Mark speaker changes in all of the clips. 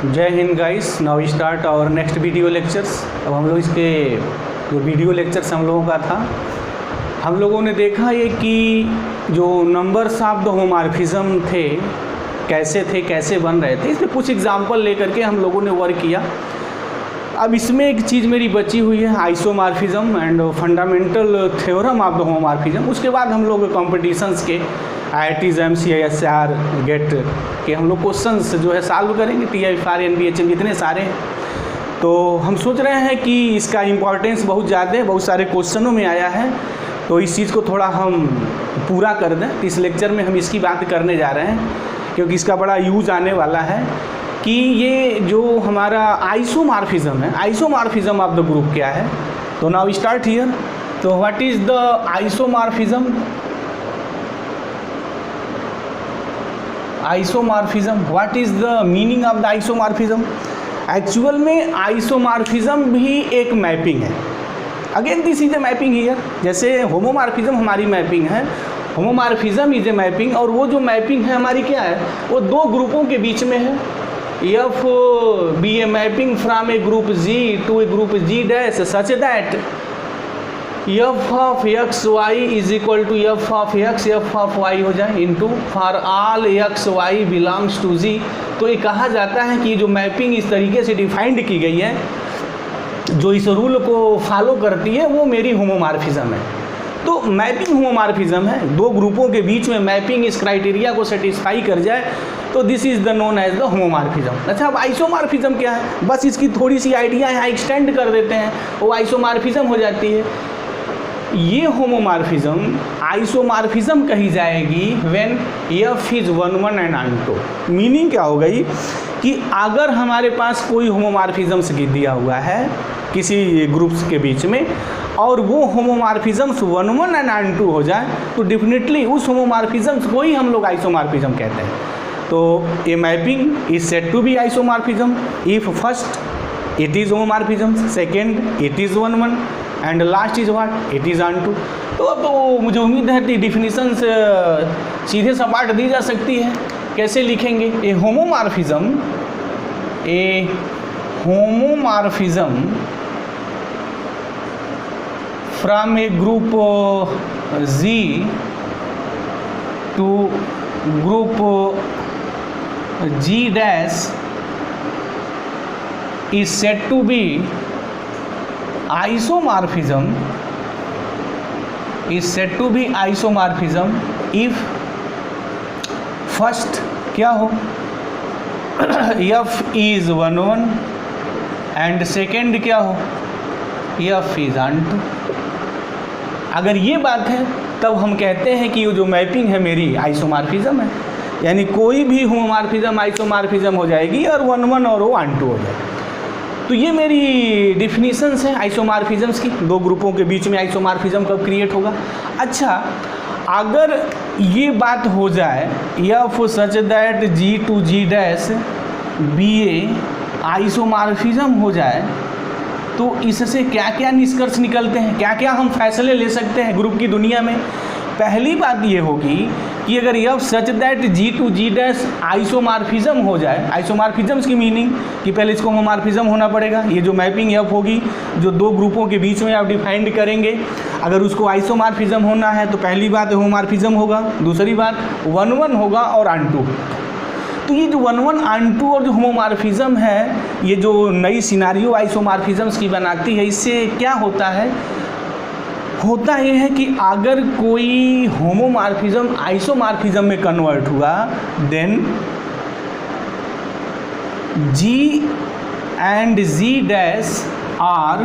Speaker 1: जय Hind guys. Now start और next video lectures. अब हम लोग इसके जो वीडियो लेक्चर्स हम लोगों का था, हम लोगों ने देखा ये कि जो नंबर्स ऑफ द होमोमॉर्फिज्म थे कैसे बन रहे थे, इसमें कुछ एग्जांपल लेकर के हम लोगों ने वर्क किया। अब इसमें एक चीज़ मेरी बची हुई है, isomorphism and fundamental theorem of the homomorphism. उसके बाद हम लोग कॉम्पिटिशन्स के IITs MCISR गेट के हम लोग क्वेश्चंस जो है सॉल्व करेंगे, TIFR NBHM जितने सारे हैं। तो हम सोच रहे हैं कि इसका इम्पोर्टेंस बहुत ज़्यादा है, बहुत सारे क्वेश्चनों में आया है, तो इस चीज़ को थोड़ा हम पूरा कर दें। इस लेक्चर में हम इसकी बात करने जा रहे हैं क्योंकि इसका बड़ा यूज आने वाला है कि ये जो हमारा आइसोमॉर्फिज्म है, आइसोमॉर्फिज्म ऑफ द ग्रुप क्या है। तो नाउ स्टार्ट हियर। तो what is the isomorphism? Isomorphism, what is the meaning of the isomorphism? Actual में आइसोमॉर्फिज्म भी एक मैपिंग है। Again this is a mapping here. जैसे होमोमॉर्फिज्म हमारी मैपिंग है, होमोमॉर्फिज्म इज ए मैपिंग, और वो जो मैपिंग है हमारी क्या है, वो दो ग्रुपों के बीच में है। F be a mapping from a group G to a group G dash such that F of x y is equal to f of x f of y हो जाए into for all x y belongs to G. तो ये कहा जाता है कि जो mapping इस तरीके से डिफाइंड की गई है, जो इस रूल को फॉलो करती है, वो मेरी होमोमॉर्फिज्म है। तो मैपिंग होमोमॉर्फिज्म है, दो ग्रुपों के बीच में मैपिंग इस क्राइटेरिया को सेटिस्फाई कर जाए तो this is the known as the homomorphism. अच्छा, अब आइसोमॉर्फिज्म क्या है, बस इसकी थोड़ी सी आइडिया यहाँ एक्सटेंड कर देते हैं, वो आइसोमॉर्फिज्म हो जाती है। ये होमोमॉर्फिज्म आइसोमॉर्फिज्म कही जाएगी when F is 1 1 and on 2। Meaning क्या हो गई कि अगर हमारे पास कोई होमोमॉर्फिज्म्स दिया हुआ है किसी ग्रुप्स के बीच में और वो होमोमॉर्फिज्म्स 1 1 एंड ऑन 2 हो जाए तो डेफिनेटली उस होमोमॉर्फिज्म्स को ही हम लोग आइसोमॉर्फिज्म कहते हैं। तो a mapping is said to be isomorphism if first it is homomorphism, second it is 1 1 and last is what, it is on 2। तो अब तो मुझे उम्मीद है कि डिफिनीशन सीधे सपाट दी जा सकती है। कैसे लिखेंगे? A homomorphism from a group G to group G dash is said to be isomorphism if first क्या हो f is 1 1 and second क्या हो f is on 2। अगर ये बात है तब हम कहते हैं कि ये जो मैपिंग है मेरी आइसोमॉर्फिज्म है, यानी कोई भी होमोमॉर्फिज्म आइसोमॉर्फिज्म हो जाएगी और 1 1 और वो ऑन 2 हो जाएगी। तो ये मेरी डिफिनीशंस है आइसोमॉर्फिज्म्स की। दो ग्रुपों के बीच में आइसोमॉर्फिज्म कब क्रिएट होगा? अच्छा, अगर ये बात हो जाए F such that G to G dash be a isomorphism हो जाए तो इससे क्या क्या निष्कर्ष निकलते हैं, क्या क्या हम फैसले ले सकते हैं ग्रुप की दुनिया में। पहली बात ये होगी कि अगर F such that G to G dash isomorphism हो जाए, आइसोमॉर्फिज्म्स की मीनिंग कि पहले इसको होमोमॉर्फिज्म होना पड़ेगा। ये जो मैपिंग एफ होगी जो दो ग्रुपों के बीच में आप डिफाइंड करेंगे, अगर उसको आइसोमॉर्फिज्म होना है तो पहली बात होमोमॉर्फिज्म होगा, दूसरी बात 1 1 होगा और ऑन 2। तो ये जो 1 1 ऑन 2 और जो होमोमॉर्फिज्म है, ये जो नई सिनारियो आइसोमॉर्फिज्म्स की बनाती है, इससे क्या होता है? होता ये है कि अगर कोई होमोमॉर्फिज्म आइसोमॉर्फिज्म में कन्वर्ट हुआ then G and G dash are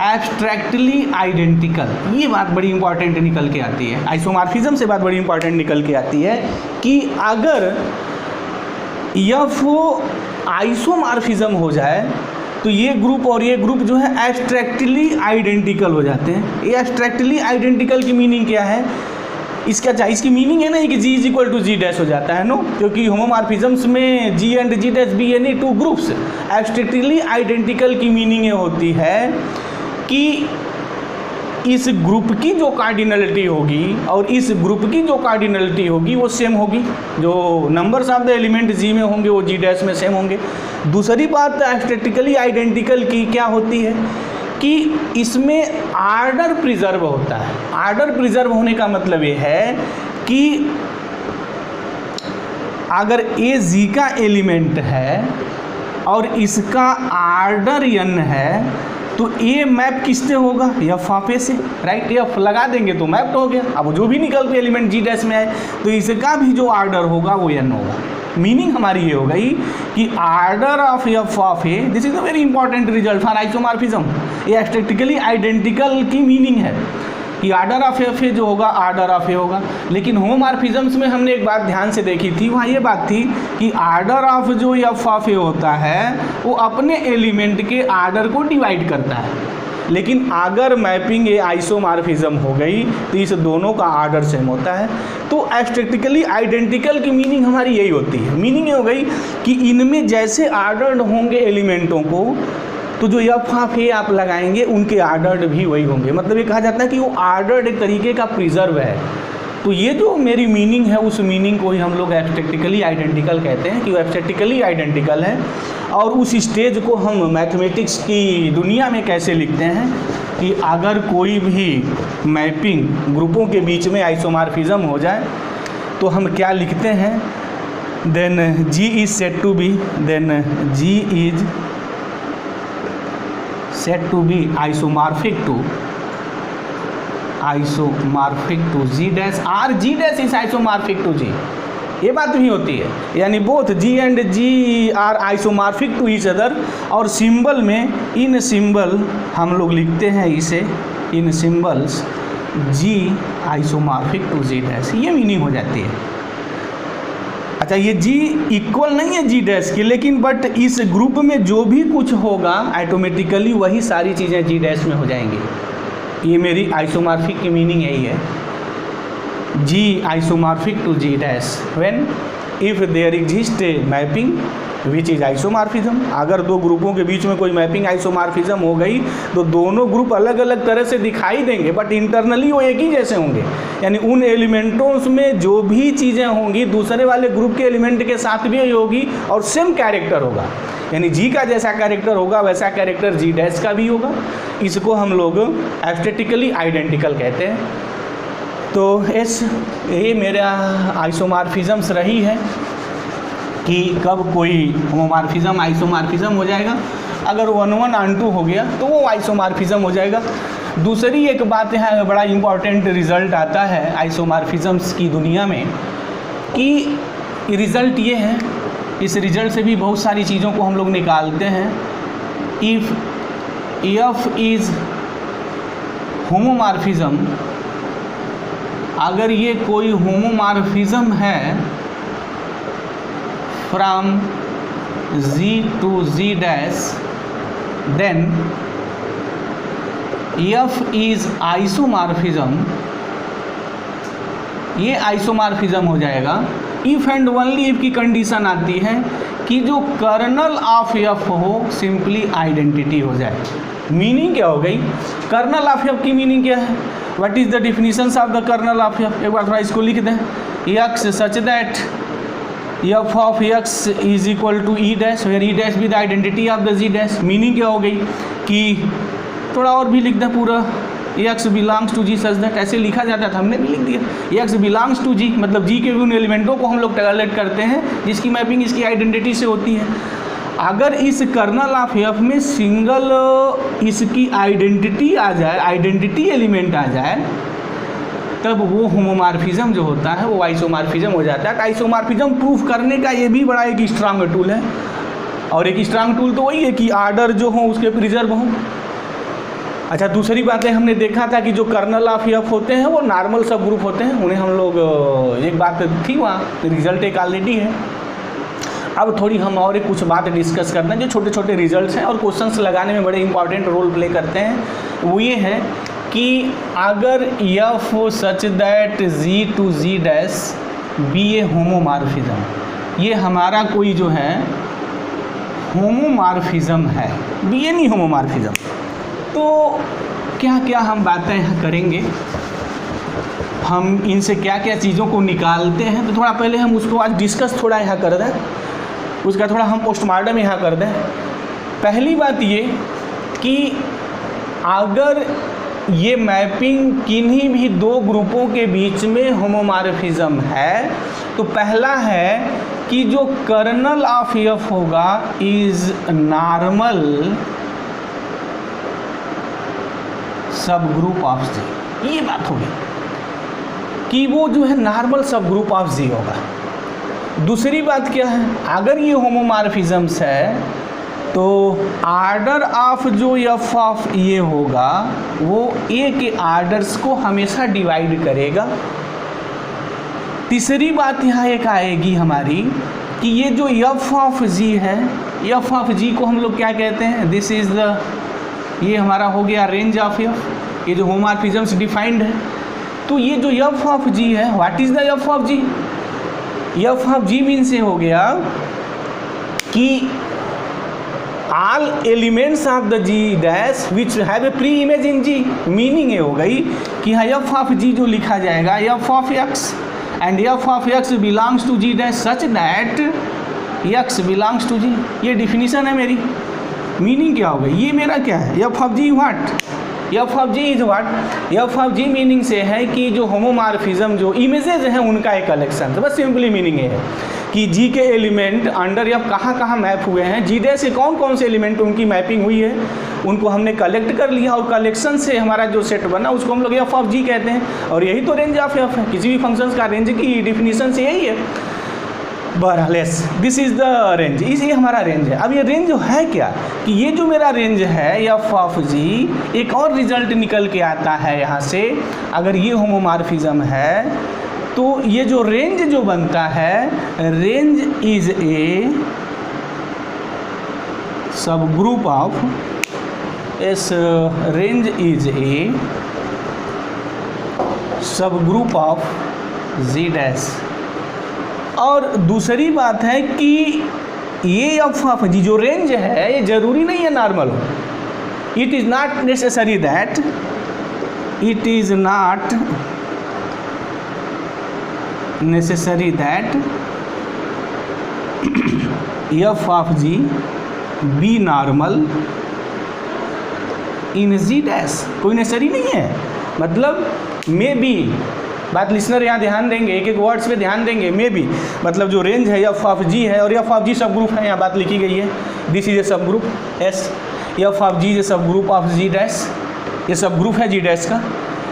Speaker 1: abstractly identical. ये बात बड़ी इंपॉर्टेंट निकल के आती है, आइसोमॉर्फिज्म से बात बड़ी इंपॉर्टेंट निकल के आती है कि अगर एफ आइसोमॉर्फिज्म हो जाए तो ये ग्रुप और ये ग्रुप जो है एब्स्ट्रैक्टली आइडेंटिकल हो जाते हैं। ये एब्स्ट्रैक्टली आइडेंटिकल की मीनिंग क्या है? इसकी मीनिंग है ना कि G is equal to G dash हो जाता है नो, क्योंकि होमोमॉर्फिज्म्स में G and G dash be यानी टू ग्रुप्स। एब्स्ट्रैक्टली आइडेंटिकल की मीनिंग ये होती है कि इस ग्रुप की जो कार्डिनलिटी होगी और इस ग्रुप की जो कार्डिनलिटी होगी वो सेम होगी। जो numbers of the element G में होंगे वो जी डैश में सेम होंगे। दूसरी बात स्टैटिकली आइडेंटिकल की क्या होती है कि इसमें आर्डर प्रिजर्व होता है। आर्डर प्रिजर्व होने का मतलब ये है कि अगर ए जी का एलिमेंट है और इसका आर्डर n है तो ए मैप किससे होगा, एफ ऑफ ए से, राइट। एफ लगा देंगे तो मैप हो गया। अब जो भी निकल के एलिमेंट जी डैश में आए तो इसका भी जो आर्डर होगा वो n होगा। मीनिंग हमारी ये हो गई कि order of F of A, this is a very important result for isomorphism. ये स्टैटिकली आइडेंटिकल की मीनिंग है कि आर्डर ऑफ एफ ए जो होगा आर्डर ऑफ ए होगा। लेकिन होमोमॉर्फिज्म्स में हमने एक बात ध्यान से देखी थी, वहाँ ये बात थी कि आर्डर ऑफ जो एफ ऑफ ए होता है वो अपने एलिमेंट के आर्डर को डिवाइड करता है। लेकिन अगर मैपिंग ए आइसोमॉर्फिज्म हो गई तो इस दोनों का आर्डर सेम होता है। तो स्टैटिकली आइडेंटिकल की मीनिंग हमारी यही होती है। मीनिंग ये हो गई कि इनमें जैसे आर्डर्ड होंगे एलिमेंटों को तो जो एफ ऑफ ए आप लगाएंगे उनके आर्डर्ड भी वही होंगे। मतलब ये कहा जाता है कि वो आर्डर्ड एक तरीके का प्रिजर्व है। तो ये जो मेरी मीनिंग है उस मीनिंग को ही हम लोग एब्स्ट्रैक्टिकली आइडेंटिकल कहते हैं कि वो एब्स्ट्रैक्टिकली आइडेंटिकल है। और उस स्टेज को हम मैथमेटिक्स की दुनिया में कैसे लिखते हैं कि अगर कोई भी मैपिंग ग्रुपों के बीच में आइसोमॉर्फिज्म हो जाए तो हम क्या लिखते हैं, then G is said to be, then G is said to be isomorphic to G dash or G dash is isomorphic to G। ये बात भी होती है, यानी both G and G are isomorphic to each other. और symbol में in symbol हम लोग लिखते हैं इसे, in symbols G isomorphic to G dash, ये मीनिंग हो जाती है। अच्छा, ये G इक्वल नहीं है G डैश की, लेकिन बट इस ग्रुप में जो भी कुछ होगा ऑटोमेटिकली वही सारी चीज़ें G डैश में हो जाएंगी। ये मेरी आइसोमॉर्फिक की मीनिंग यही है, G isomorphic to G dash when if there exist a mapping which is isomorphism. अगर दो ग्रुपों के बीच में कोई मैपिंग आइसोमॉर्फिज्म हो गई तो दोनों ग्रुप अलग अलग तरह से दिखाई देंगे बट इंटरनली वो एक ही जैसे होंगे। यानी उन एलिमेंटों में जो भी चीज़ें होंगी दूसरे वाले ग्रुप के एलिमेंट के साथ भी होगी और सेम कैरेक्टर होगा। यानी G का जैसा कैरेक्टर होगा वैसा कैरेक्टर G डैश का भी होगा। इसको हम लोग एब्स्ट्रैक्टिकली आइडेंटिकल कहते हैं। तो ये मेरा आइसोमॉर्फिज्म्स रही है कि कब कोई होमोमॉर्फिज्म आइसोमॉर्फिज्म हो जाएगा। अगर 1 1 2 हो गया तो वो आइसोमॉर्फिज्म हो जाएगा। दूसरी एक बात यहाँ बड़ा इम्पॉर्टेंट रिज़ल्ट आता है आइसोमॉर्फिज्म्स की दुनिया में कि रिज़ल्ट ये है, इस रिज़ल्ट से भी बहुत सारी चीज़ों को हम लोग निकालते हैं। इफ़ एफ इज़ होमोमॉर्फिज्म, अगर ये कोई होमोमॉर्फिज्म है from G to G dash, then F is isomorphism। ये आइसोमॉर्फिज्म हो जाएगा इफ़ एंड ओनली इफ़ की कंडीशन आती है कि जो कर्नल ऑफ F हो सिंपली आइडेंटिटी हो जाए। मीनिंग क्या हो गई, कर्नल ऑफ F की मीनिंग क्या है, what is the definitions of the kernel of F। एक बार थोड़ा इसको लिख दें, X such that F of X is equal to E dash where E dash be the identity of the G dash। Meaning क्या हो गई कि थोड़ा और भी लिख दें पूरा, X belongs to G such that, ऐसे लिखा जाता था, हमने भी लिख दिया X belongs to G, मतलब G के उन एलिमेंटों को हम लोग टैगलेट करते हैं जिसकी मैपिंग इसकी आइडेंटिटी से होती है। अगर इस कर्नल ऑफ F में सिंगल इसकी आइडेंटिटी आ जाए, आइडेंटिटी एलिमेंट आ जाए, तब वो होमोमॉर्फिज्म जो होता है वो आइसोमॉर्फिज्म हो जाता है। तो आइसोमॉर्फिज्म प्रूफ करने का ये भी बड़ा एक स्ट्रांग टूल है। और एक स्ट्रांग टूल तो वही है कि आर्डर जो हो उसके प्रिजर्व हों। अच्छा, दूसरी बातें हमने देखा था कि जो कर्नल ऑफ F होते हैं वो नॉर्मल सब ग्रुप होते हैं, उन्हें हम लोग, एक बात थी वहाँ, रिजल्ट एक ऑलरेडी है। अब थोड़ी हम और एक कुछ बात डिस्कस करते हैं जो छोटे छोटे रिजल्ट्स हैं और क्वेश्चंस लगाने में बड़े इंपॉर्टेंट रोल प्ले करते हैं। वो ये है कि अगर F such that G to G dash be a homomorphism, ये हमारा कोई जो है होमोमॉर्फिज्म है, बी ए नहीं होमोमॉर्फिज्म, तो क्या क्या हम बातें यहाँ करेंगे, हम इनसे क्या क्या चीज़ों को निकालते हैं, तो थोड़ा पहले हम उसको आज डिस्कस थोड़ा यहाँ कर दें, उसका थोड़ा हम पोस्टमार्टम यहाँ कर दें। पहली बात ये कि अगर ये मैपिंग किन्हीं भी दो ग्रुपों के बीच में होमोमॉर्फिज्म है, तो पहला है कि जो कर्नल ऑफ एफ होगा इज नॉर्मल सब ग्रुप ऑफ जी। ये बात होगी कि वो जो है नॉर्मल सब ग्रुप ऑफ जी होगा। दूसरी बात क्या है, अगर ये होमोमॉर्फिज्म्स है तो आर्डर ऑफ जो एफ ऑफ ए होगा वो ए के आर्डर्स को हमेशा डिवाइड करेगा। तीसरी बात यहाँ एक आएगी हमारी कि ये जो एफ ऑफ जी है, एफ ऑफ जी को हम लोग क्या कहते हैं, दिस इज़ द, ये हमारा हो गया रेंज ऑफ एफ, ये जो होमोमॉर्फिज्म्स डिफाइंड है। तो ये जो एफ ऑफ जी है, what is the F of G, F of G mean से हो गया कि all elements of the G dash which have a pre image in G. Meaning ये हो गई कि हाँ एफ ऑफ जी जो लिखा जाएगा f of x and f of x belongs to G dash such that x belongs to G. ये definition है मेरी। मीनिंग क्या होगा, ये मेरा क्या है, F of G what, F of G is what, F of G meaning से है कि जो होमोमॉर्फिज्म जो इमेजेज हैं उनका एक कलेक्शन। तो बस सिंपली मीनिंग ये है कि जी के एलिमेंट अंडर एफ कहाँ कहाँ मैप हुए हैं, जी डैश से कौन कौन से एलिमेंट उनकी मैपिंग हुई है, उनको हमने कलेक्ट कर लिया और कलेक्शन से हमारा जो सेट बना उसको हम लोग एफ ऑफ जी कहते हैं। और यही तो रेंज ऑफ एफ है, किसी भी फंक्शंस का रेंज की डिफिनीशन से यही है। बहरहाल दिस इज़ द रेंज, ये हमारा रेंज है। अब ये रेंज है क्या कि ये जो मेरा रेंज है एफ ऑफ जी, एक और रिजल्ट निकल के आता है यहाँ से, अगर ये होमोमॉर्फिज्म है तो ये जो रेंज जो बनता है, रेंज इज ए सब group of S, range is a सब ग्रुप ऑफ जी डैश। और दूसरी बात है कि ये एफ ऑफ जी जो रेंज है ये जरूरी नहीं है नॉर्मल हो। It is not necessary that, it is not necessary that F of G be normal in G dash. कोई नेसेसरी नहीं है, मतलब मे बी, बात लिसनर यहाँ ध्यान देंगे, एक एक वर्ड्स पे ध्यान देंगे। मे बी मतलब जो रेंज है एफ ऑफ जी है और एफ ऑफ जी सब ग्रुप है, यहाँ बात लिखी गई है, दिस इज ए सब group S, F of G is a सब ग्रुप ऑफ जी डैश, ये सब ग्रुप है जी डैश का।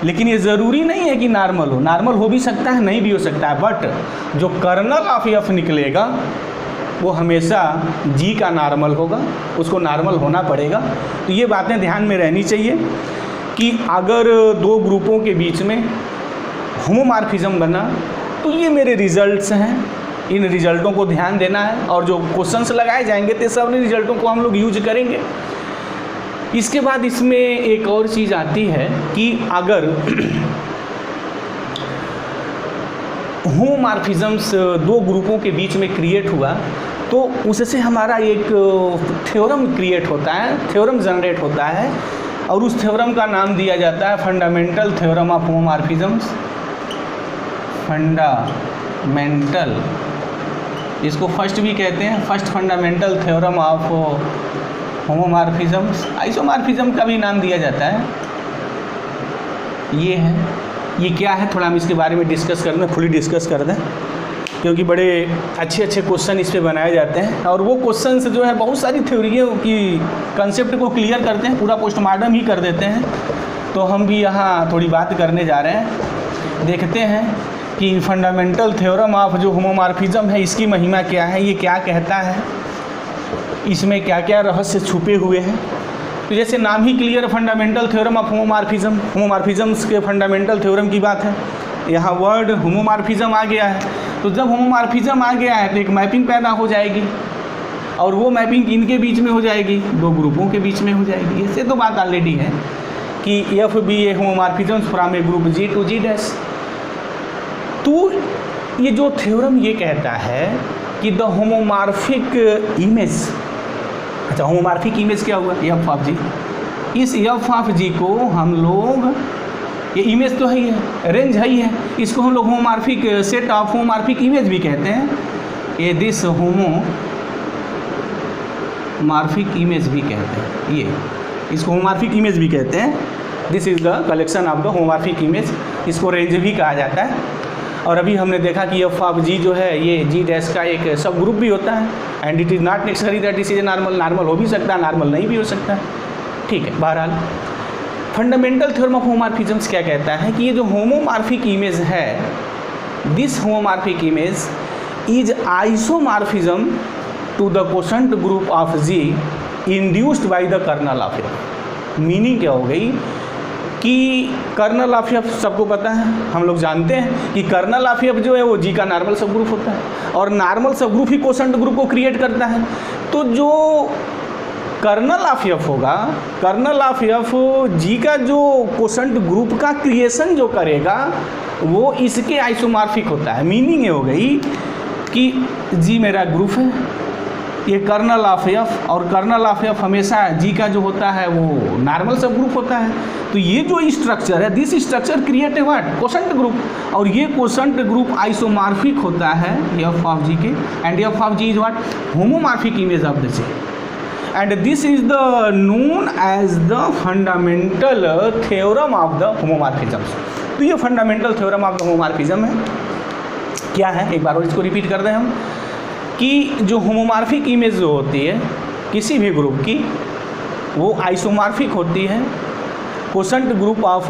Speaker 1: लेकिन ये ज़रूरी नहीं है कि नॉर्मल हो, नॉर्मल हो भी सकता है नहीं भी हो सकता है, बट जो कर्नल ऑफ एफ निकलेगा वो हमेशा जी का नॉर्मल होगा, उसको नॉर्मल होना पड़ेगा। तो ये बातें ध्यान में रहनी चाहिए कि अगर दो ग्रुपों के बीच में होमोमॉर्फिज्म बना तो ये मेरे रिजल्ट्स हैं, इन रिजल्टों को ध्यान देना है और जो क्वेश्चंस लगाए जाएंगे तो सब रिजल्टों को हम लोग यूज करेंगे। इसके बाद इसमें एक और चीज़ आती है कि अगर होमोमॉर्फिज्म्स दो ग्रुपों के बीच में क्रिएट हुआ तो उससे हमारा एक थ्योरम क्रिएट होता है, थ्योरम जनरेट होता है और उस थ्योरम का नाम दिया जाता है fundamental theorem of homomorphisms. Fundamental, इसको फर्स्ट भी कहते हैं, first fundamental theorem of homomorphisms. Isomorphism का भी नाम दिया जाता है। ये है, ये क्या है, थोड़ा हम इसके बारे में डिस्कस कर दें, फुली डिस्कस कर दें, क्योंकि बड़े अच्छे अच्छे क्वेश्चन इस पे बनाए जाते हैं और वो क्वेश्चंस जो है बहुत सारी थ्योरियों की कंसेप्ट को क्लियर करते हैं, पूरा पोस्टमार्टम ही कर देते हैं। तो हम भी यहाँ थोड़ी बात करने जा रहे हैं। देखते हैं कि फंडामेंटल थ्योरम ऑफ जो होमोमॉर्फिज्म है इसकी महिमा क्या है, ये क्या कहता है, इसमें क्या क्या रहस्य छुपे हुए हैं। तो जैसे नाम ही clear, fundamental theorem of homomorphism, homomorphisms के फंडामेंटल थ्योरम की बात है। यहाँ वर्ड होमोमॉर्फिज्म आ गया है, तो जब होमोमॉर्फिज्म आ गया है तो एक मैपिंग पैदा हो जाएगी और वो मैपिंग इनके बीच में हो जाएगी, दो ग्रुपों के बीच में हो जाएगी। इससे तो बात ऑलरेडी है कि f be a homomorphisms from a group G to G dash. तो ये जो थ्योरम ये कहता है कि द होमोमॉर्फिक इमेज, अच्छा होमोमॉर्फिक इमेज क्या हुआ, एफ ऑफ जी, इस एफ ऑफ जी को हम लोग, ये इमेज तो है ही है, रेंज है ही है, इसको हम लोग homomorphic set of homomorphic image भी कहते हैं। ये दिस होमोमॉर्फिक इमेज भी कहते हैं, ये इसको होमोमॉर्फिक इमेज भी कहते हैं। This is the collection of the homomorphic image, इसको रेंज भी कहा जाता है। और अभी हमने देखा कि एफ ऑफ जी जो है ये जी डैश का एक सब ग्रुप भी होता है, and it is not necessary that this is a normal, normal हो भी सकता है, नॉर्मल नहीं भी हो सकता है, ठीक है। बहरहाल फंडामेंटल थ्योरम ऑफ होमोमॉर्फिज्म्स क्या कहता है कि ये जो होमोमॉर्फिक इमेज है, this homomorphic image is isomorphism to the quotient group of G induced by the kernel of F. Meaning क्या हो गई कि कर्नल ऑफ एफ सबको पता है, हम लोग जानते हैं कि कर्नल ऑफ एफ जो है वो जी का नॉर्मल सब ग्रुप होता है, और नॉर्मल सब ग्रुप ही कोशेंट ग्रुप को क्रिएट करता है। तो जो कर्नल ऑफ एफ होगा, कर्नल ऑफ एफ जी का जो कोशेंट ग्रुप का क्रिएशन जो करेगा वो इसके आइसोमॉर्फिक होता है। मीनिंग ये हो गई कि जी मेरा ग्रुप है, ये कर्नल ऑफ एफ, और कर्नल ऑफ एफ हमेशा जी का जो होता है वो नॉर्मल सब ग्रुप होता है। तो ये जो स्ट्रक्चर है, this structure create a what, quotient group, और ये कोशेंट ग्रुप आइसोमॉर्फिक होता है एफ ऑफ जी के, and f of G is what, homomorphic image of the G, and this is the known as the fundamental theorem of the homomorphisms. तो ये fundamental theorem of the homomorphism है। क्या है, एक बार और इसको repeat कर दें हम, कि जो होमोमॉर्फिक इमेज जो होती है किसी भी ग्रुप की, वो आइसोमॉर्फिक होती है quotient group of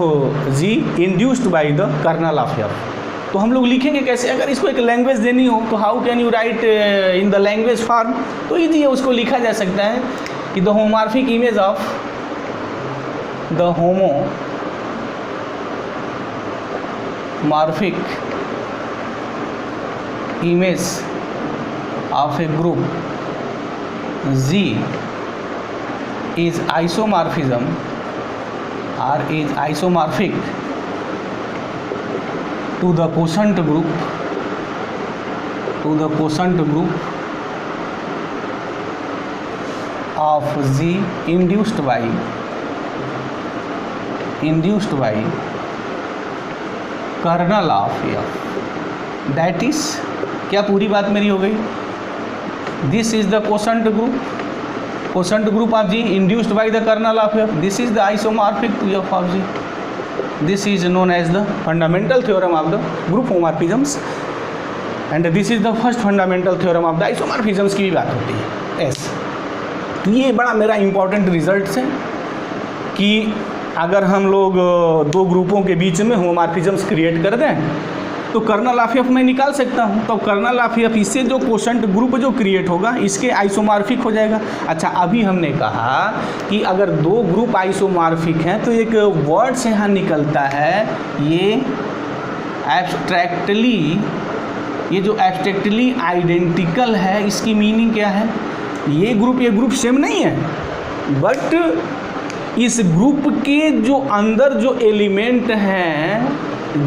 Speaker 1: G induced by the kernel of F. तो हम लोग लिखेंगे कैसे, अगर इसको एक लैंग्वेज देनी हो तो how can you right in the language form, तो ईजी है, उसको लिखा जा सकता है कि the homomorphic image of the homomorphic image of a group Z is isomorphism or is isomorphic to the quotient group of Z induced by kernel of F। that is, क्या पूरी बात मेरी हो गई? This is the quotient group of G induced by the kernel of F. This is the isomorphic to F of G. This is known as the fundamental theorem of the group homomorphisms, and this is the first fundamental theorem of the isomorphisms की भी बात होती है। yes. ये बड़ा मेरा important result है कि अगर हम लोग दो ग्रुपों के बीच में होमोमॉर्फिज्म्स क्रिएट कर दें तो कर्नल ऑफ एफ मैं निकाल सकता हूँ। तो कर्नल ऑफ एफ इससे जो कोशेंट ग्रुप जो क्रिएट होगा इसके आइसोमॉर्फिक हो जाएगा। अच्छा, अभी हमने कहा कि अगर दो ग्रुप आइसोमॉर्फिक हैं तो एक वर्ड से यहाँ निकलता है, ये एब्स्ट्रैक्टली, ये जो एब्स्ट्रैक्टली आइडेंटिकल है, इसकी मीनिंग क्या है? ये ग्रुप सेम नहीं है, बट इस ग्रुप के जो अंदर जो एलिमेंट हैं,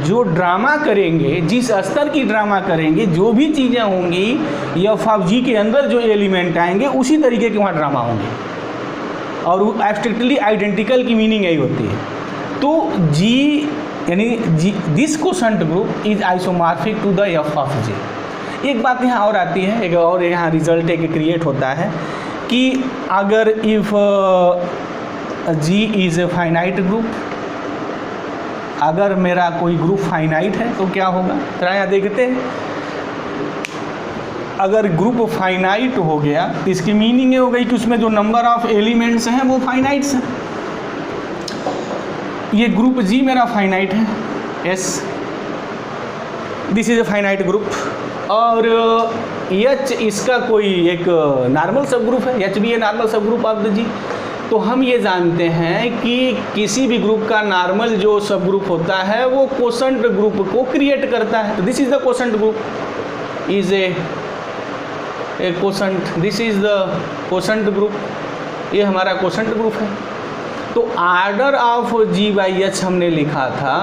Speaker 1: जो ड्रामा करेंगे, जिस स्तर की ड्रामा करेंगे, जो भी चीज़ें होंगी एफ ऑफ जी के अंदर जो एलिमेंट आएंगे उसी तरीके के वहाँ ड्रामा होंगे, और एब्स्ट्रैक्टली आइडेंटिकल की मीनिंग यही होती है। तो जी यानी G, this quotient group is isomorphic to the F of G. एक बात यहाँ और आती है, एक और यहाँ रिजल्ट एक क्रिएट होता है कि अगर if G is a finite group, अगर मेरा कोई ग्रुप फाइनाइट है तो क्या होगा, जरा यहाँ देखते हैं। अगर ग्रुप फाइनाइट हो गया तो इसकी मीनिंग ये हो गई कि उसमें जो नंबर ऑफ एलिमेंट्स हैं वो फाइनाइट्स हैं। ये ग्रुप जी मेरा फाइनाइट है, yes, this is A finite group, और एच इसका कोई एक नॉर्मल सब ग्रुप है, एच भी ए नॉर्मल सब ग्रुप ऑफ द जी। तो हम ये जानते हैं कि किसी भी ग्रुप का नॉर्मल जो सब ग्रुप होता है वो कोशेंट ग्रुप को क्रिएट करता है। तो this is the quotient group, is a quotient, this is the quotient group, ये हमारा कोशेंट ग्रुप है। तो order of G by H हमने लिखा था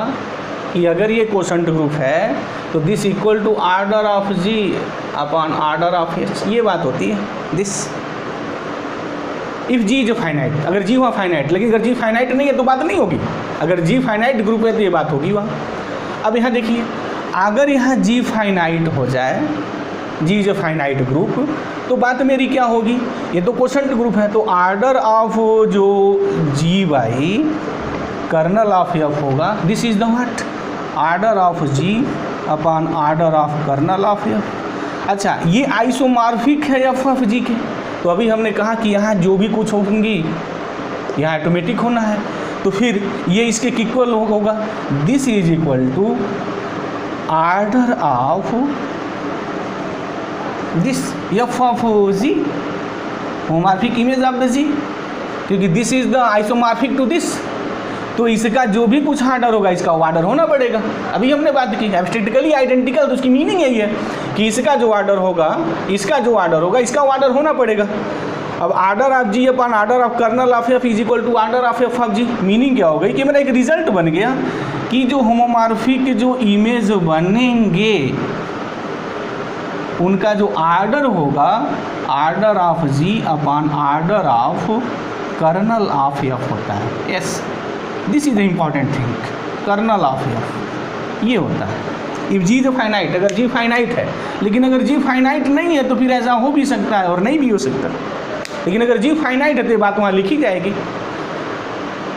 Speaker 1: कि अगर ये कोशेंट ग्रुप है तो this equal to order of G upon order of H, ये बात होती है this. If G is finite, अगर जी हुआ फाइनाइट, लेकिन अगर जी फाइनाइट नहीं है तो बात नहीं होगी। अगर जी फाइनाइट ग्रुप है तो ये बात होगी वहाँ। अब यहाँ देखिए, अगर यहाँ जी फाइनाइट हो जाए, जी इज फाइनाइट ग्रुप, तो बात मेरी क्या होगी, ये तो क्वोशंट ग्रुप है, तो आर्डर ऑफ जो G by kernel of F होगा, this is the what, order of G upon order of kernel of F. अच्छा, ये आइसोमॉर्फिक है एफ ऑफ जी के, तो अभी हमने कहा कि यहाँ जो भी कुछ होंगी यहाँ ऑटोमेटिक होना है, तो फिर ये इसके इक्वल होगा, this is equal to order of this f of G, homomorphic image of the G, क्योंकि this is the isomorphic to this, तो इसका जो भी कुछ आर्डर होगा इसका वो आर्डर होना पड़ेगा। अभी हमने बात की एब्स्ट्रैक्टिकली आइडेंटिकल, तो उसकी मीनिंग यही है कि इसका जो आर्डर होगा, इसका जो आर्डर होगा, इसका आर्डर होना पड़ेगा। अब order of G upon order of kernel of F is equal to order of F of G, meaning क्या हो गई कि मेरा एक रिजल्ट बन गया कि जो होमोमॉर्फिक जो इमेज बनेंगे उनका जो आर्डर होगा, order of G upon order of kernel of F होता है। Yes, this is the important thing, kernel of F ये होता है। इफ जी इज फाइनाइट, अगर जी फाइनाइट है, लेकिन अगर जी फाइनाइट नहीं है तो फिर ऐसा हो भी सकता है और नहीं भी हो सकता, लेकिन अगर जी फाइनाइट है तो ये बात वहाँ लिखी जाएगी।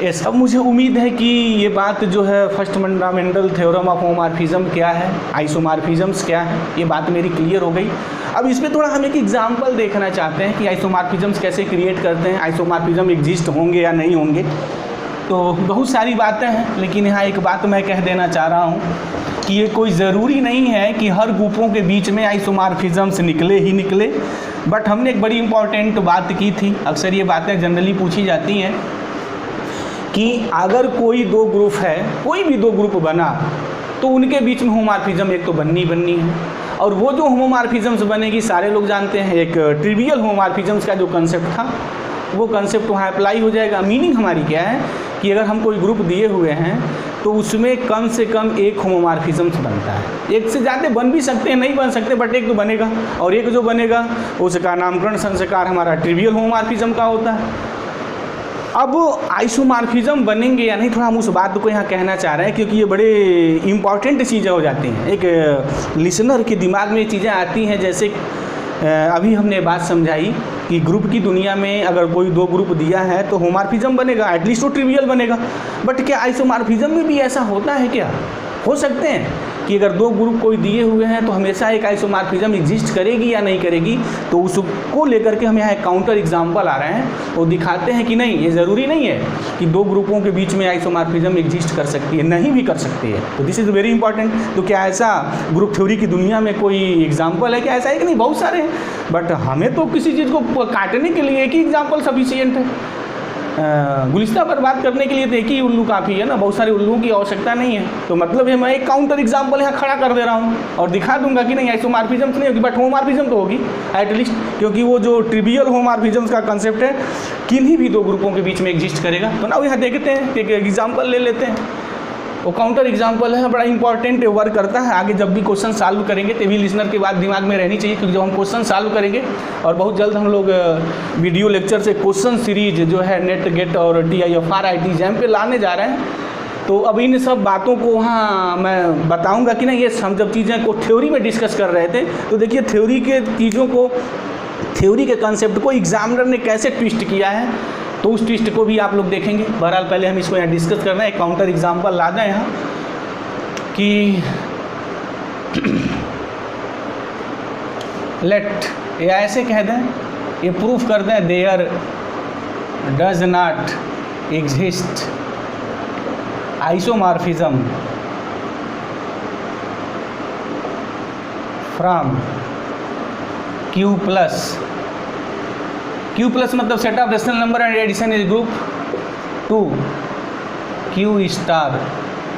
Speaker 1: ये सब मुझे उम्मीद है कि ये बात जो है first fundamental theorem of homomorphism क्या है, आइसोमॉर्फिज्म्स क्या है, ये बात मेरी क्लियर हो गई। अब इसमें थोड़ा हम एक एग्जांपल देखना चाहते हैं कि आइसोमॉर्फिज्म्स कैसे क्रिएट करते हैं, आइसोमॉर्फिज्म एग्जिस्ट होंगे या नहीं होंगे। तो बहुत सारी बातें हैं, लेकिन यहाँ एक बात मैं कह देना चाह रहा हूँ कि ये कोई ज़रूरी नहीं है कि हर ग्रुपों के बीच में आइसोमॉर्फिज्म्स निकले ही निकले। बट हमने एक बड़ी इंपॉर्टेंट बात की थी, अक्सर ये बातें जनरली पूछी जाती हैं कि अगर कोई दो ग्रुप है, कोई भी दो ग्रुप बना तो उनके बीच में होमोमॉर्फिज्म एक तो बननी है, और वो जो होमोमॉर्फिज्म्स बनेगी सारे लोग जानते हैं, एक ट्रिवियल होमोमॉर्फिज्म्स का जो कंसेप्ट था वो कंसेप्ट वहाँ अप्लाई हो जाएगा। मीनिंग हमारी क्या है कि अगर हम कोई ग्रुप दिए हुए हैं तो उसमें कम से कम एक होमोमॉर्फिज्म्स बनता है, एक से ज़्यादा बन भी सकते हैं, नहीं बन सकते, बट एक तो बनेगा, और एक जो बनेगा उसका नामकरण संस्कार हमारा ट्रिवियल होमोमॉर्फिज्म का होता है। अब आइसोमॉर्फिज्म बनेंगे या नहीं, थोड़ा हम उस बात को यहाँ कहना चाह रहे हैं, क्योंकि ये बड़े इंपॉर्टेंट चीज़ें हो जाती हैं। एक लिसनर के दिमाग में ये चीज़ें आती हैं, जैसे अभी हमने बात समझाई कि ग्रुप की दुनिया में अगर कोई दो ग्रुप दिया है तो होमोमॉर्फिज्म बनेगा, एटलीस्ट वो ट्रिवियल बनेगा। बट क्या आइसोमॉर्फिज्म में भी ऐसा होता है क्या? हो सकते हैं कि अगर दो ग्रुप कोई दिए हुए हैं तो हमेशा एक आइसोमॉर्फिज्म एग्जिस्ट करेगी या नहीं करेगी, तो उसको लेकर के हम यहाँ एक काउंटर एग्जाम्पल आ रहे हैं वो दिखाते हैं कि नहीं, ये ज़रूरी नहीं है कि दो ग्रुपों के बीच में आइसोमॉर्फिज्म एग्जिस्ट कर सकती है, नहीं भी कर सकती है। तो दिस इज़ वेरी इंपॉर्टेंट। तो क्या ऐसा ग्रुप थ्योरी की दुनिया में कोई एग्जाम्पल है क्या? ऐसा है कि नहीं, बहुत सारे हैं, बट हमें तो किसी चीज़ को काटने के लिए एक ही एग्जाम्पल सफिशियंट है। गुलिस्ता पर बात करने के लिए तो एक ही उल्लू काफ़ी है ना, बहुत सारे उल्लुओं की आवश्यकता नहीं है। तो मतलब है मैं एक काउंटर एग्जाम्पल यहाँ खड़ा कर दे रहा हूँ और दिखा दूंगा कि नहीं आइसोमॉर्फिज्म नहीं होगी, बट होमोमॉर्फिज्म तो होगी एटलीस्ट, क्योंकि वो जो ट्रिवियल होमोमॉर्फिज्म का कंसेप्ट है किन्हीं भी दो ग्रुपों के बीच में एग्जिस्ट करेगा। तो ना यहाँ देखते हैं कि एग्जाम्पल ले लेते हैं, वो काउंटर एग्जाम्पल है, बड़ा इंपॉर्टेंट वर्क करता है। आगे जब भी क्वेश्चन सॉल्व करेंगे तो भी लिसनर के बाद दिमाग में रहनी चाहिए, क्योंकि जब हम क्वेश्चन सॉल्व करेंगे और बहुत जल्द हम लोग वीडियो लेक्चर से क्वेश्चन सीरीज जो है नेट गेट और TIFR IIT JAM पे लाने जा रहे हैं, तो अब इन सब बातों को वहाँ मैं बताऊँगा कि ना, ये हम जब चीज़ें को थ्योरी में डिस्कस कर रहे थे तो देखिए थ्योरी के चीज़ों को, थ्योरी के कंसेप्ट को एग्जामिनर ने कैसे ट्विस्ट किया है, तो उस ट्विस्ट को भी आप लोग देखेंगे। बहरहाल पहले हम इसको यहाँ डिस्कस कर रहे हैं, एक काउंटर एग्जाम्पल ला दें यहाँ कि लेट, या ऐसे कह दें, ये प्रूफ कर दें there does not exist isomorphism from Q plus मतलब set of rational number and addition is group to Q star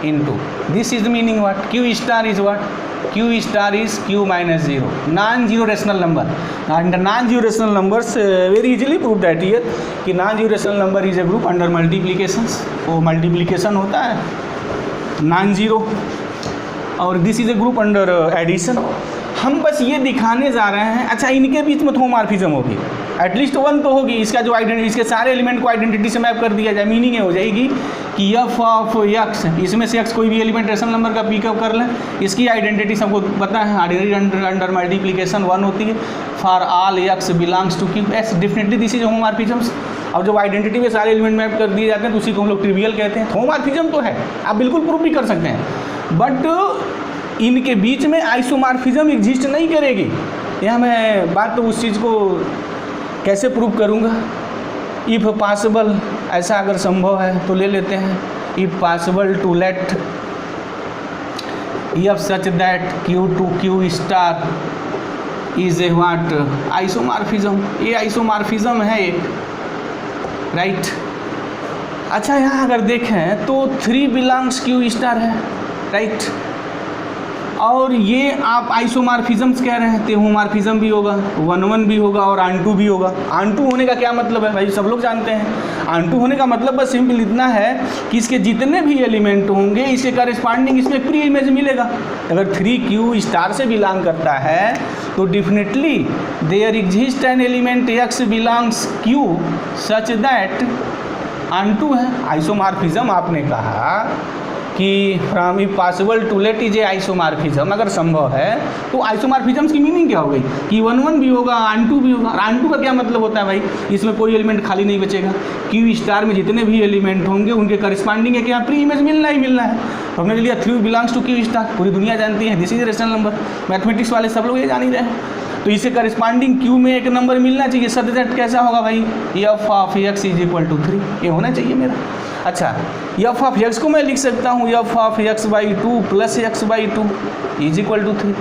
Speaker 1: into, this is the meaning what Q star is what Q star is Q minus 0, non-zero rational number, and non-zero rational numbers very easily prove that here कि non-zero rational number is a group under multiplications, वो multiplication होता है non-zero, और this is a group under addition, हम बस ये दिखाने जा रहे हैं। अच्छा, इनके बीच में होमोमॉर्फिज्म होगी, एटलीस्ट वन तो होगी। इसका जो आइडेंटिटी, इसके सारे एलिमेंट को आइडेंटिटी से मैप कर दिया जाए, मीनिंग ये हो जाएगी कि एफ ऑफ एक्स, इसमें से एक्स कोई भी एलिमेंट रेशनल नंबर का पिकअप कर लें, इसकी आइडेंटिटी सबको पता है, ऑर्डिनरी अंडर मल्टीप्लिकेशन 1 होती है for all x belongs to Q S, definitely this is homomorphisms. अब जब आइडेंटिटी में सारे एलिमेंट मैप कर दिए जाते हैं तो उसी को हम लोग ट्रिवियल कहते हैं। होमोमॉर्फिज्म तो है, आप बिल्कुल प्रूव भी कर सकते हैं, बट इनके बीच में आइसोमॉर्फिज्म एग्जिस्ट नहीं करेगी। यहाँ मैं बात तो उस चीज़ को कैसे प्रूव करूँगा, इफ़ पॉसिबल, ऐसा अगर संभव है तो ले लेते हैं, if possible to let F such that Q to Q star is a what isomorphism, ये आइसोमॉर्फिज्म है एक, राइट। अच्छा, यहाँ अगर देखें तो 3 बिलोंग्स क्यू स्टार है, राइट, और ये आप आइसोमॉर्फिज्म्स कह रहे हैं, तो होमोमॉर्फिज्म भी होगा, 1-1 भी होगा और ऑन-टू भी होगा। ऑन-टू होने का क्या मतलब है भाई, सब लोग जानते हैं। ऑन-टू होने का मतलब बस सिंपल इतना है कि इसके जितने भी एलिमेंट होंगे इसके करस्पॉन्डिंग इसमें प्री इमेज मिलेगा। अगर 3Q स्टार से बिलोंग करता है तो definitely there exist an element X belongs Q such that onto है। आइसोमॉर्फिज्म आपने कहा कि from if possible to let is a isomorphism, अगर संभव है तो आइसोमॉर्फिज्म की मीनिंग क्या हो गई कि 1-1 भी होगा, ऑन-टू भी होगा। ऑन-टू का क्या मतलब होता है भाई, इसमें कोई एलिमेंट खाली नहीं बचेगा, क्यू स्टार में जितने भी एलिमेंट होंगे उनके करस्पॉन्डिंग है कि यहाँ प्री इमेज मिलना ही मिलना है। तो हमने लिया 3 बिलोंग्स टू क्यू स्टार, पूरी दुनिया जानती है, this is rational number, mathematics वाले सब लोग ये जान ही रहे हैं। तो इसे करस्पॉन्डिंग क्यू में एक नंबर मिलना चाहिए, सच दैट कैसा होगा भाई, F of X is equal to 3, ये होना चाहिए मेरा। अच्छा, एफ ऑफ एक्स को मैं लिख सकता हूँ F of X by 2 plus X by 2 is equal to 3।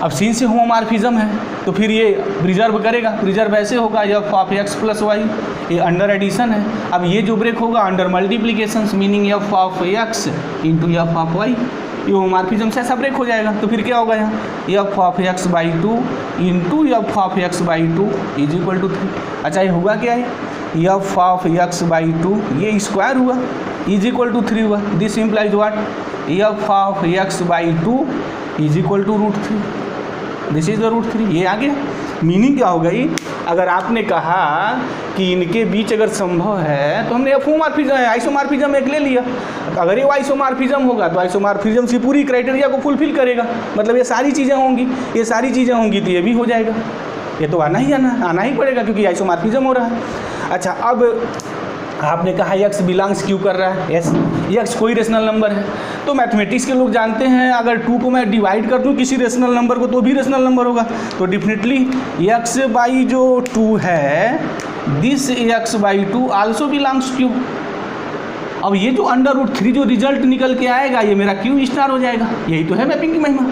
Speaker 1: अब सीन से होमोमॉर्फिज्म है तो फिर ये प्रिजर्व करेगा, प्रिजर्व ऐसे होगा F of X plus Y, ये अंडर एडिशन है। अब ये जो ब्रेक होगा under multiplication, meaning F of X into F of Y, ये होमोमॉर्फिज्म से ऐसा ब्रेक हो जाएगा। तो फिर क्या होगा यहाँ, F of X by 2 into F of X by 2 is equal to 3। अच्छा, ये होगा क्या है, एफ ऑफ एक्स बाई 2 ये स्क्वायर हुआ इज इक्वल टू 3 हुआ, this implies what, F of X by 2 is equal to √3, this is the √3। ये आ गया। मीनिंग क्या हो गई, अगर आपने कहा कि इनके बीच अगर संभव है तो हमने होमोमॉर्फिज्म आइसोमॉर्फिज्म एक ले लिया। अगर ये आइसोमॉर्फिज्म होगा तो आइसोमॉर्फिज्म की पूरी क्राइटेरिया को फुलफिल करेगा, मतलब ये सारी चीज़ें होंगी, ये सारी चीज़ें होंगी तो ये भी हो जाएगा, ये तो आना ही पड़ेगा क्योंकि आइसोमॉर्फिज्म हो रहा है। अच्छा, अब आपने कहा एक्स बिलोंग्स क्यू कर रहा है, यस, एक्स कोई रेशनल नंबर है, तो मैथमेटिक्स के लोग जानते हैं अगर 2 को मैं डिवाइड कर दूं किसी रेशनल नंबर को तो भी रेशनल नंबर होगा। तो डेफिनेटली एक्स बाई जो 2 है, this x by 2 also belongs Q. अब ये जो अंडर √3 जो रिजल्ट निकल के आएगा ये मेरा क्यू स्टार हो जाएगा, यही तो है मैपिंग की महिमा।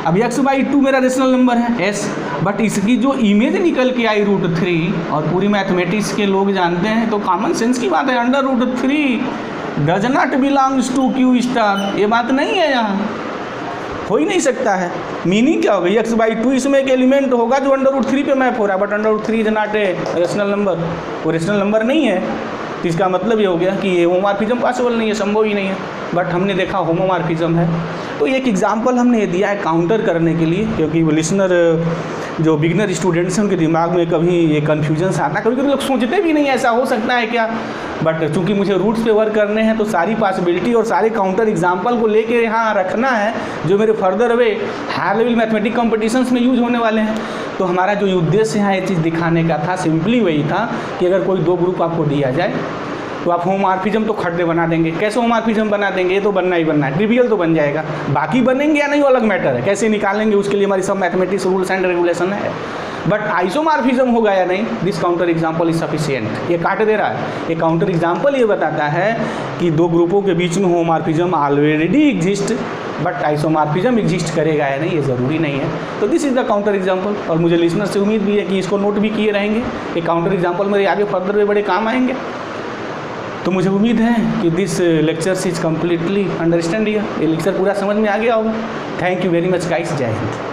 Speaker 1: अब एक्स बाई 2 मेरा रेशनल नंबर है एस, बट इसकी जो इमेज निकल के आई √3, और पूरी मैथमेटिक्स के लोग जानते हैं तो कॉमन सेंस की बात है, under √3 does not belongs to Q star, ये बात नहीं है, यहाँ हो ही नहीं सकता है। मीनिंग क्या हो गई, एक्स बाई 2 इसमें एक एलिमेंट होगा जो अंडर √3 पे मैप हो रहा है, but under √3 is not a rational number, वो रेशनल नंबर नहीं है। तो इसका मतलब ये हो गया कि ये होमोमॉर्फिज्म पॉसिबल नहीं है, संभव ही नहीं है, बट हमने देखा होमोमॉर्फिज्म है। तो एक एग्जांपल हमने दिया है काउंटर करने के लिए, क्योंकि वो लिसनर जो बिगनर स्टूडेंट्स हैं उनके दिमाग में कभी ये कन्फ्यूजन आता है, कभी कभी लोग सोचते भी नहीं ऐसा हो सकता है क्या, बट चूंकि मुझे रूट्स पे वर्क करने हैं तो सारी पॉसिबिलिटी और सारे काउंटर एग्जांपल को लेके यहाँ रखना है जो मेरे further way higher level mathematic competitions में यूज होने वाले हैं। तो हमारा जो उद्देश्य यहाँ ये चीज़ दिखाने का था सिंपली वही था कि अगर कोई 2 ग्रुप आपको दिया जाए तो आप होमोमॉर्फिज्म तो खड्डे बना देंगे। कैसे होमोमॉर्फिज्म बना देंगे, ये तो बनना ही बनना है, ट्रिवियल तो बन जाएगा, बाकी बनेंगे या नहीं वो अलग मैटर है, कैसे निकालेंगे उसके लिए हमारी सब मैथमेटिक्स रूल्स एंड रेगुलेशन है। बट आइसोमॉर्फिज्म होगा या नहीं, this counter example is sufficient. ये काट दे रहा है, ये काउंटर एग्जाम्पल ये बताता है कि 2 ग्रुपों के बीच में homomorphism already exist, but isomorphism exist करेगा या नहीं ये ज़रूरी नहीं है। तो this is the counter example, और मुझे लिसनर से उम्मीद भी है कि इसको नोट भी किए रहेंगे। ये काउंटर एग्जाम्पल मेरे आगे फर्दर में बड़े काम आएंगे। तो मुझे उम्मीद है कि this lecture is completely understand, ये लेक्चर पूरा समझ में आ गया होगा। Thank you very much guys, जय हिंद।